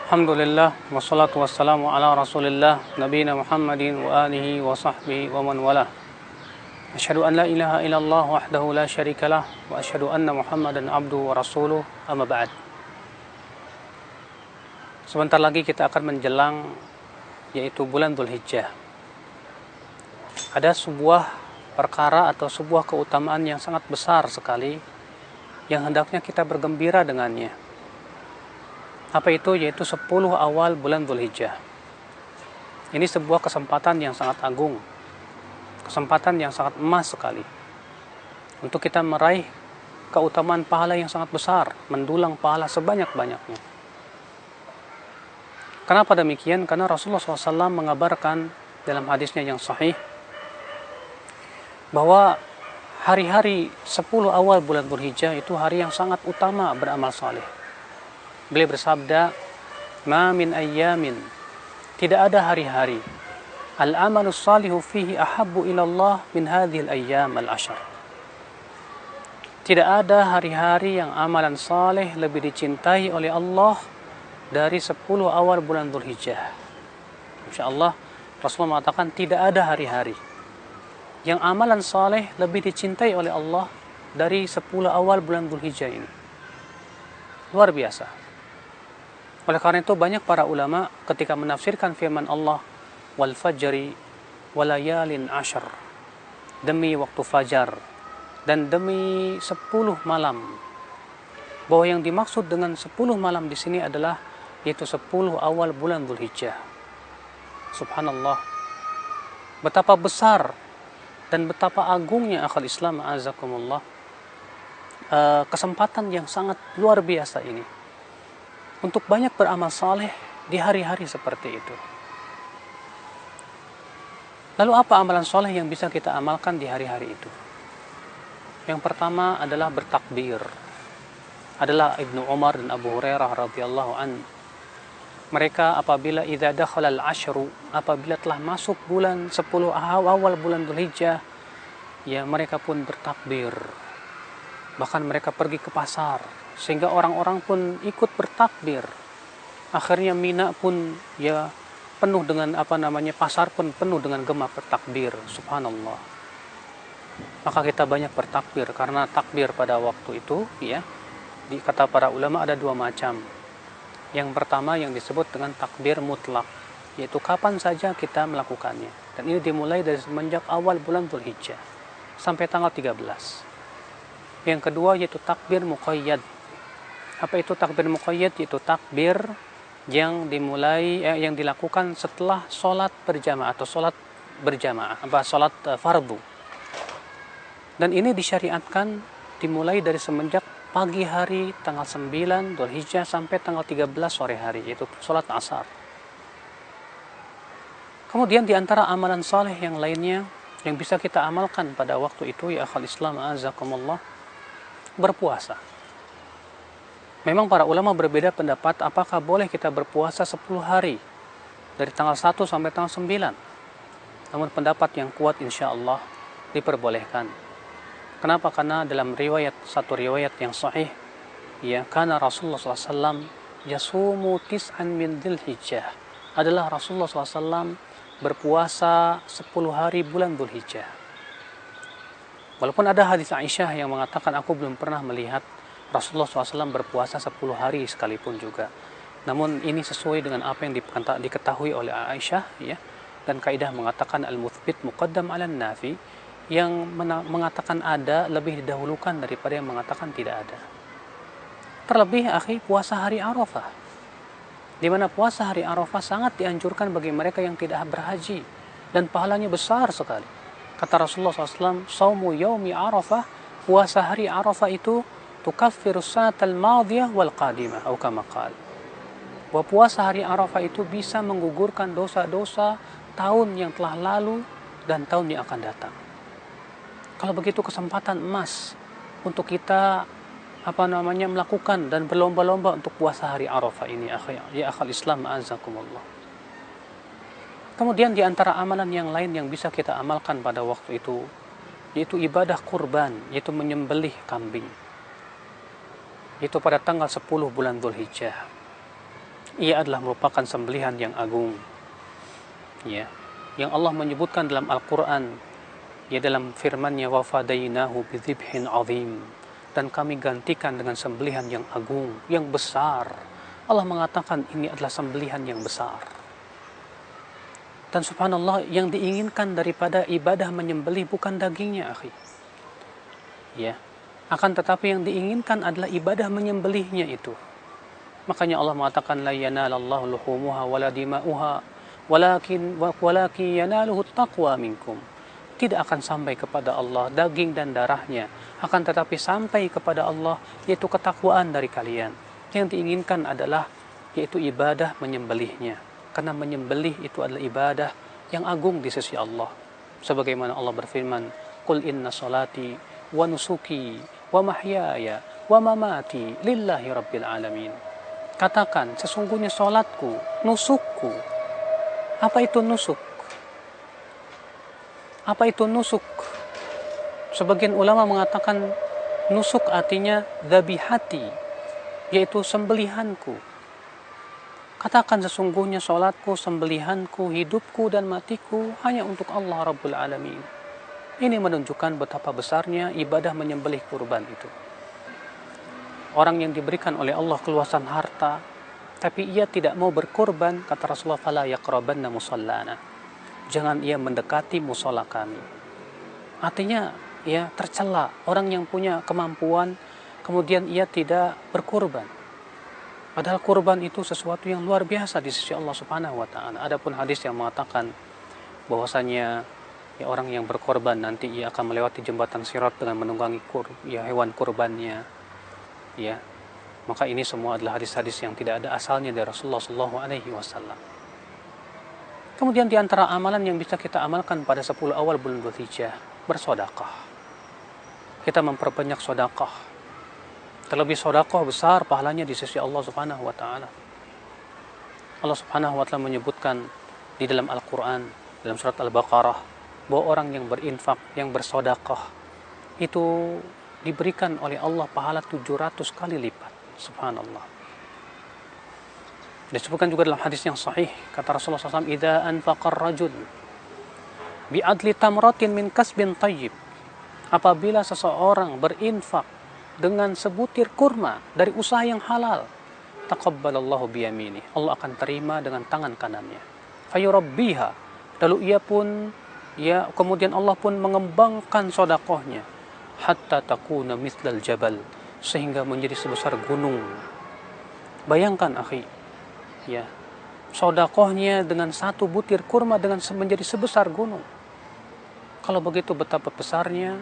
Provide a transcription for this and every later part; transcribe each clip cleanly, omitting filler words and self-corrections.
Alhamdulillah wassalatu wassalamu ala Rasulillah nabiyina Muhammadin wa alihi wa sahbihi wa man walah. Asyhadu an la ilaha illallah wahdahu la syarikalah wa asyhadu anna Muhammadan abduhu wa rasuluh, amma ba'd. Sebentar lagi kita akan menjelang yaitu bulan Dzulhijjah. Ada sebuah perkara atau sebuah keutamaan yang sangat besar sekali yang hendaknya kita bergembira dengannya. Apa itu? Yaitu 10 awal bulan Dzulhijjah. Ini sebuah kesempatan yang sangat agung, kesempatan yang sangat emas sekali untuk kita meraih keutamaan pahala yang sangat besar, mendulang pahala sebanyak-banyaknya. Kenapa demikian? Karena Rasulullah SAW mengabarkan dalam hadisnya yang sahih bahwa hari-hari 10 awal bulan Dzulhijjah itu hari yang sangat utama beramal saleh. Beliau bersabda, "Ma min ayyamin", tidak ada hari-hari, "al-amalus salihu fihi ahabbu ilallah min hadhil ayyam al-ashr". Tidak ada hari-hari yang amalan saleh lebih dicintai oleh Allah dari 10 awal bulan Dzulhijjah. Insyaallah Rasulullah mengatakan tidak ada hari-hari yang amalan saleh lebih dicintai oleh Allah dari 10 awal bulan Dzulhijjah ini. Luar biasa. Oleh karena itu banyak para ulama ketika menafsirkan firman Allah, wal fajri walayalin ashr, demi waktu fajar dan demi 10 malam, bahwa yang dimaksud dengan 10 malam di sini adalah yaitu 10 awal bulan Dzulhijjah. Subhanallah, betapa besar dan betapa agungnya akhal Islam azakumullah, kesempatan yang sangat luar biasa ini untuk banyak beramal saleh di hari-hari seperti itu. Lalu apa amalan saleh yang bisa kita amalkan di hari-hari itu? Yang pertama adalah bertakbir. Adalah Ibnu Umar dan Abu Hurairah radhiyallahu an. Mereka apabila idza dakhala al-ashru, apabila telah masuk bulan 10 awal bulan Dzulhijjah, ya mereka pun bertakbir. Bahkan mereka pergi ke pasar sehingga orang-orang pun ikut bertakbir. Akhirnya Mina pun ya penuh dengan pasar pun penuh dengan gema bertakbir. Subhanallah. Maka kita banyak bertakbir karena takbir pada waktu itu ya kata para ulama ada 2 macam. Yang pertama yang disebut dengan takbir mutlak, yaitu kapan saja kita melakukannya. Dan ini dimulai dari semenjak awal bulan Dzulhijjah sampai tanggal 13. Yang kedua yaitu takbir muqayyad. Apa itu takbir muqayyad? Yaitu takbir yang dimulai yang dilakukan setelah sholat berjamaah atau sholat berjamaah, sholat fardu. Dan ini disyariatkan dimulai dari semenjak pagi hari tanggal 9 Dzulhijjah sampai tanggal 13 sore hari, yaitu sholat asar. Kemudian di antara amalan saleh yang lainnya yang bisa kita amalkan pada waktu itu ya akhal Islam azakumullah, berpuasa. Memang para ulama berbeda pendapat apakah boleh kita berpuasa 10 hari dari tanggal 1 sampai tanggal 9. Namun pendapat yang kuat insyaallah diperbolehkan. Kenapa? Karena dalam satu riwayat yang sahih, ya, karena Rasulullah SAW yasumu tis'an min Dzulhijjah, adalah Rasulullah SAW berpuasa 10 hari bulan Dzulhijjah. Walaupun ada hadis Aisyah yang mengatakan aku belum pernah melihat Rasulullah SAW berpuasa 10 hari sekalipun juga. Namun ini sesuai dengan apa yang diketahui oleh Aisyah, ya. Dan kaidah mengatakan al-muthbit muqaddam 'ala nafi, yang mengatakan ada lebih didahulukan daripada yang mengatakan tidak ada. Terlebih akhi puasa hari Arafah, di mana puasa hari Arafah sangat dianjurkan bagi mereka yang tidak berhaji dan pahalanya besar sekali. Kata Rasulullah SAW, "Shaumu yaumi Arafah", puasa hari Arafah itu tukaffiru sanatal madiyah wal qadimah, atau kama qala. Bahwa puasa hari Arafah itu bisa menggugurkan dosa-dosa tahun yang telah lalu dan tahun yang akan datang. Kalau begitu kesempatan emas untuk kita melakukan dan berlomba-lomba untuk puasa hari Arafah ini ya akhal Islam azakumullah. Kemudian di antara amalan yang lain yang bisa kita amalkan pada waktu itu yaitu ibadah kurban, yaitu menyembelih kambing. Itu pada tanggal 10 bulan Dzulhijjah. ia adalah merupakan sembelihan yang agung. Ya, yang Allah menyebutkan dalam Al-Quran, ya dalam firman-Nya wa fadainahu bidzibhin azim, dan kami gantikan dengan sembelihan yang agung, yang besar. Allah mengatakan ini adalah sembelihan yang besar. Dan subhanallah, yang diinginkan daripada ibadah menyembelih bukan dagingnya, akhi. Ya, akan tetapi yang diinginkan adalah ibadah menyembelihnya itu. Makanya Allah mengatakan la yanalallahu luhumuha wala dima'uha walakin yanaluhu taqwa minkum. Tidak akan sampai kepada Allah daging dan darahnya, akan tetapi sampai kepada Allah yaitu ketakwaan dari kalian. Yang diinginkan adalah yaitu ibadah menyembelihnya, karena menyembelih itu adalah ibadah yang agung di sisi Allah. Sebagaimana Allah berfirman, qul inna salati wa nusuki wa mahyaya wa mamati lillahi rabbil alamin. Katakan, sesungguhnya salatku, nusukku. Apa itu nusuk? Apa itu nusuk? Sebagian ulama mengatakan nusuk artinya dzabihati, yaitu sembelihanku. Katakan, sesungguhnya salatku, sembelihanku, hidupku dan matiku hanya untuk Allah Rabbul Alamin. Ini menunjukkan betapa besarnya ibadah menyembelih kurban itu. Orang yang diberikan oleh Allah keluasan harta, tapi ia tidak mau berkorban, kata Rasulullah, fala yaqrabanna musallana. Jangan ia mendekati musola kami. Artinya, ya tercela orang yang punya kemampuan, kemudian ia tidak berkorban. Padahal kurban itu sesuatu yang luar biasa di sisi Allah Subhanahu wa taala. Adapun hadis yang mengatakan bahwasanya ya orang yang berkorban nanti ia akan melewati jembatan Sirat dengan menunggangi hewan kurbannya. Ya, maka ini semua adalah hadis-hadis yang tidak ada asalnya dari Rasulullah SAW. Kemudian di antara amalan yang bisa kita amalkan pada 10 awal bulan Dzulhijjah, bersedekah. Kita memperbanyak sedekah. Terlebih sedekah besar pahalanya di sisi Allah Subhanahu wa taala. Allah Subhanahu wa taala menyebutkan di dalam Al-Qur'an, dalam surat Al-Baqarah, bahwa orang yang berinfak, yang bersedekah itu diberikan oleh Allah pahala 700 kali lipat. Subhanallah. Disebutkan juga dalam hadis yang sahih, kata Rasulullah SAW, idza anfaqar rajul bi'adli tamratin min kasbin tayyib. Apabila seseorang berinfak dengan sebutir kurma dari usaha yang halal, taqabbalallahu biyamini. Allah akan terima dengan tangan kanannya. Fayurabbiha. Lalu ia pun kemudian Allah pun mengembangkan sedekahnya hatta takuna mithlal jabal, sehingga menjadi sebesar gunung. Bayangkan, akhi, ya, sedekahnya dengan satu butir kurma dengan menjadi sebesar gunung. Kalau begitu betapa besarnya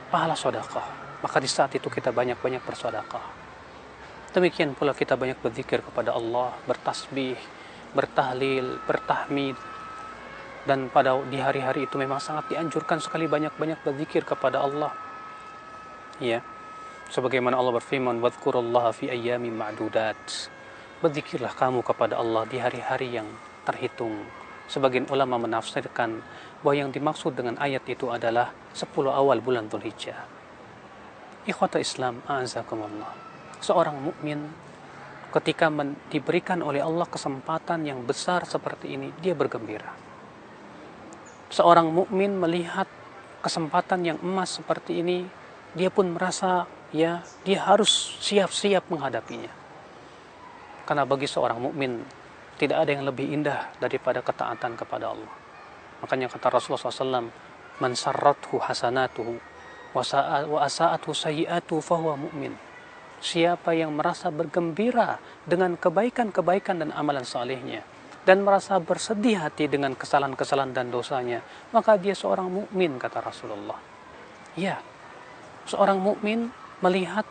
pahala sedekah. Maka di saat itu kita banyak-banyak bersedekah. Demikian pula kita banyak berzikir kepada Allah, bertasbih, bertahlil, bertahmid. Dan di hari-hari itu memang sangat dianjurkan sekali banyak-banyak berzikir kepada Allah. Ya, sebagaimana Allah berfirman, wadhkurullaha fi ayyamin ma'dudat. Berzikirlah kamu kepada Allah di hari-hari yang terhitung. Sebagian ulama menafsirkan bahwa yang dimaksud dengan ayat itu adalah 10 awal bulan Dzulhijjah. Ikhwata Islam, a'azakumullah. Seorang mukmin ketika diberikan oleh Allah kesempatan yang besar seperti ini, dia bergembira. Seorang mukmin melihat kesempatan yang emas seperti ini, dia pun merasa ya dia harus siap-siap menghadapinya. Karena bagi seorang mukmin tidak ada yang lebih indah daripada ketaatan kepada Allah. Makanya kata Rasulullah SAW, man sarrathu hasanatuhu wa asa'athu sayyi'atuhu fahuwa mu'min. Siapa yang merasa bergembira dengan kebaikan-kebaikan dan amalan salehnya, dan merasa bersedih hati dengan kesalahan-kesalahan dan dosanya, maka dia seorang mukmin, kata Rasulullah. Ya, seorang mukmin melihat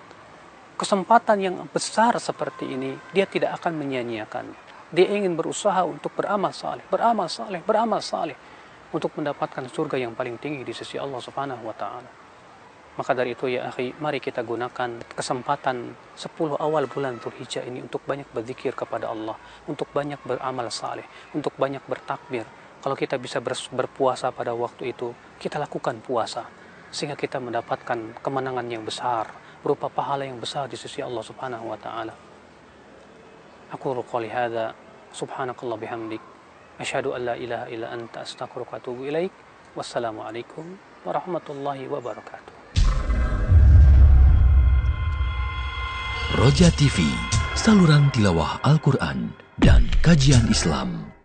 kesempatan yang besar seperti ini, dia tidak akan menyia-nyiakan. Dia ingin berusaha untuk beramal saleh untuk mendapatkan surga yang paling tinggi di sisi Allah Subhanahu wa taala. Maka dari itu ya akhi, mari kita gunakan kesempatan 10 awal bulan Dzulhijjah ini untuk banyak berzikir kepada Allah, untuk banyak beramal saleh, untuk banyak bertakbir. Kalau kita bisa berpuasa pada waktu itu, kita lakukan puasa sehingga kita mendapatkan kemenangan yang besar berupa pahala yang besar di sisi Allah Subhanahu wa taala. Aku qouli hadza subhanakallah bihamdik asyhadu an la ilaha illa anta astaghfiruka wa atubu ilaik. Wassalamualaikum warahmatullahi wabarakatuh. Roja TV, saluran tilawah Al-Quran dan kajian Islam.